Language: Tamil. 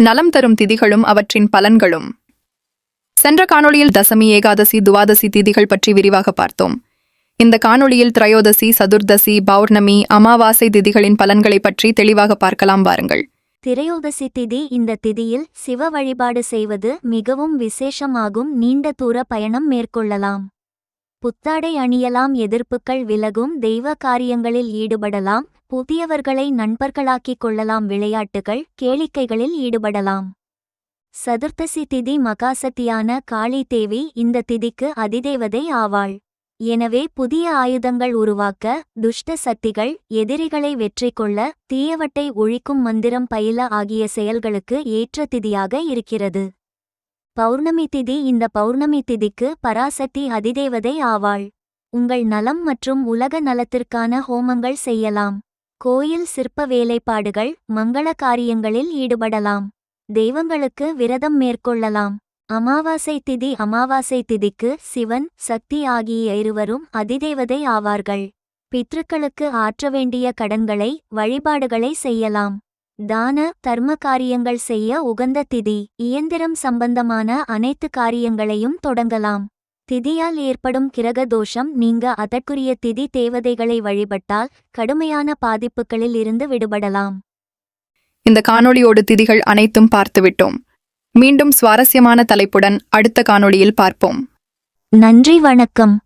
நலம் தரும் திதிகளும் அவற்றின் பலன்களும். சென்ற காணொளியில் தசமி, ஏகாதசி, துவாதசி திதிகள் பற்றி விரிவாக பார்த்தோம். இந்த காணொளியில் திரையோதசி, சதுர்தசி, பௌர்ணமி, அமாவாசை திதிகளின் பலன்களை பற்றி தெளிவாக பார்க்கலாம் வாருங்கள். திரையோதசி திதி. இந்த திதியில் சிவ வழிபாடு செய்வது மிகவும் விசேஷமாகும். நீண்ட தூர பயணம் மேற்கொள்ளலாம். புத்தாடை அணியலாம். எதிர்ப்புகள் விலகும். தெய்வ காரியங்களில் ஈடுபடலாம். புதியவர்களை நண்பர்களாக்கிக் கொள்ளலாம். விளையாட்டுகள், கேளிக்கைகளில் ஈடுபடலாம். சதுர்த்தசி திதி. மகாசக்தியான காளி தேவி இந்த திதிக்கு அதிதேவதை ஆவாள். எனவே புதிய ஆயுதங்கள் உருவாக்க, துஷ்ட சக்திகள், எதிரிகளை வெற்றி கொள்ள, தீயவட்டை ஒழிக்கும் மந்திரம் பயில ஆகிய செயல்களுக்கு ஏற்ற திதியாக இருக்கிறது. பௌர்ணமி திதி. இந்த பௌர்ணமி திதிக்கு பராசக்தி அதிதேவதை ஆவாள். உங்கள் நலம் மற்றும் உலக நலத்திற்கான ஹோமங்கள் செய்யலாம். கோயில் சிற்ப வேலைப்பாடுகள், மங்கள காரியங்களில் ஈடுபடலாம். தெய்வங்களுக்கு விரதம் மேற்கொள்ளலாம். அமாவாசை திதி. அமாவாசை திதிக்கு சிவன், சக்தி ஆகிய இருவரும் அதிதேவதை ஆவார்கள். பித்ருக்களுக்கு ஆற்ற வேண்டிய கடன்களை, வழிபாடுகளை செய்யலாம். தான, தர்ம காரியங்கள் செய்ய உகந்த திதி. இயந்திரம் சம்பந்தமான அனைத்து காரியங்களையும் தொடங்கலாம். திதியால் ஏற்படும் கிரக தோஷம் நீங்க அதற்குரிய திதி தேவதைகளை வழிபட்டால் கடுமையான பாதிப்புகளில் இருந்து விடுபடலாம். இந்த காணொளியோடு திதிகள் அனைத்தும் பார்த்துவிட்டோம். மீண்டும் சுவாரஸ்யமான தலைப்புடன் அடுத்த காணொளியில் பார்ப்போம். நன்றி, வணக்கம்.